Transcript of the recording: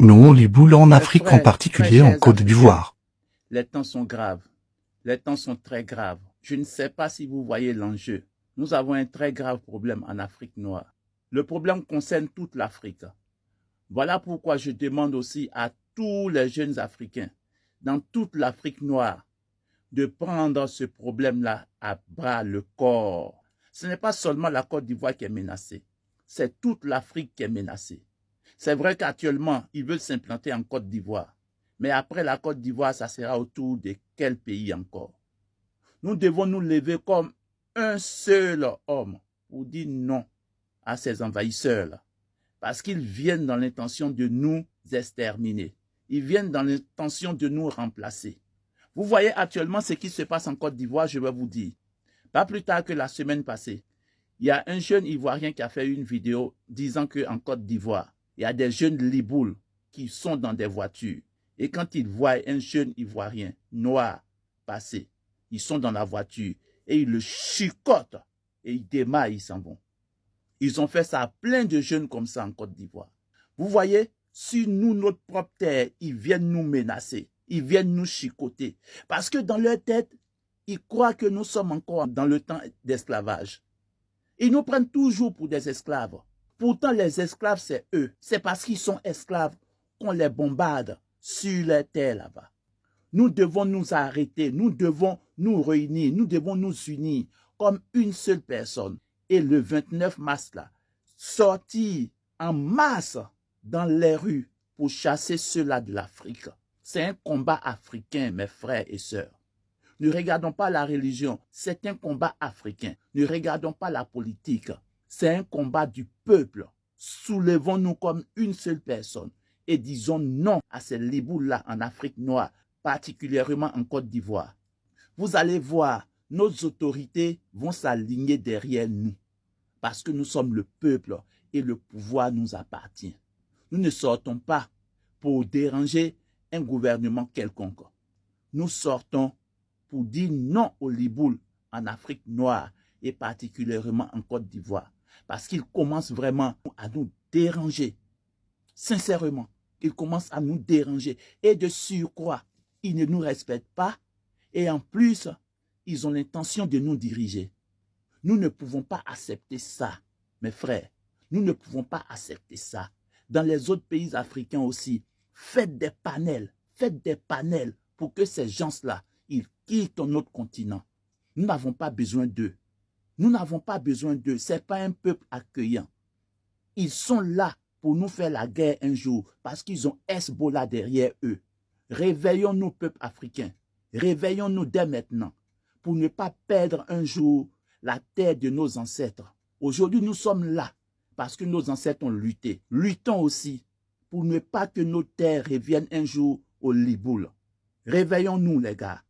Non, les boules en Mes Afrique, en frères, très particulier en chers Côte Africains, d'Ivoire. les temps sont graves. Les temps sont très graves. Je ne sais pas si vous voyez l'enjeu. Nous avons un très grave problème en Afrique noire. Le problème concerne toute l'Afrique. Voilà pourquoi je demande aussi à tous les jeunes Africains dans toute l'Afrique noire de prendre ce problème-là à bras le corps. Ce n'est pas seulement la Côte d'Ivoire qui est menacée, c'est toute l'Afrique qui est menacée. C'est vrai qu'actuellement, ils veulent s'implanter en Côte d'Ivoire. Mais après la Côte d'Ivoire, ça sera autour de quel pays encore? Nous devons nous lever comme un seul homme pour dire non à ces envahisseurs-là. Parce qu'ils viennent dans l'intention de nous exterminer. Ils viennent dans l'intention de nous remplacer. Vous voyez actuellement ce qui se passe en Côte d'Ivoire, je vais vous dire. Pas plus tard que la semaine passée, il y a un jeune Ivoirien qui a fait une vidéo disant qu'en Côte d'Ivoire, il y a des jeunes liboules qui sont dans des voitures. Et quand ils voient un jeune Ivoirien noir passer, ils sont dans la voiture et ils le chicotent et ils démarrent, ils s'en vont. Ils ont fait ça à plein de jeunes comme ça en Côte d'Ivoire. Vous voyez, sur nous, notre propre terre, ils viennent nous menacer. Ils viennent nous chicoter. Parce que dans leur tête, ils croient que nous sommes encore dans le temps d'esclavage. Ils nous prennent toujours pour des esclaves. Pourtant, les esclaves, c'est eux. C'est parce qu'ils sont esclaves qu'on les bombarde sur les terres là-bas. Nous devons nous arrêter. Nous devons nous réunir. Nous devons nous unir comme une seule personne. Et le 29 mars, là, sortir en masse dans les rues pour chasser ceux-là de l'Afrique. C'est un combat africain, mes frères et sœurs. Ne regardons pas la religion, c'est un combat africain. Ne regardons pas la politique, c'est un combat du peuple. Soulevons-nous comme une seule personne et disons non à ces liboules-là en Afrique noire, particulièrement en Côte d'Ivoire. Vous allez voir, nos autorités vont s'aligner derrière nous parce que nous sommes le peuple et le pouvoir nous appartient. Nous ne sortons pas pour déranger un gouvernement quelconque. Nous sortons pour dire non aux liboules en Afrique noire et particulièrement en Côte d'Ivoire. Parce qu'ils commencent vraiment à nous déranger. Sincèrement, ils commencent à nous déranger. Et de surcroît, ils ne nous respectent pas. Et en plus, ils ont l'intention de nous diriger. Nous ne pouvons pas accepter ça, mes frères. Nous ne pouvons pas accepter ça. Dans les autres pays africains aussi, faites des panels pour que ces gens-là, ils quittent notre continent. Nous n'avons pas besoin d'eux. Nous n'avons pas besoin d'eux. Ce n'est pas un peuple accueillant. Ils sont là pour nous faire la guerre un jour parce qu'ils ont Hezbollah derrière eux. Réveillons-nous, peuple africain. Réveillons-nous dès maintenant pour ne pas perdre un jour la terre de nos ancêtres. Aujourd'hui, nous sommes là parce que nos ancêtres ont lutté. Luttons aussi pour ne pas que nos terres reviennent un jour aux liboules. Réveillons-nous, les gars.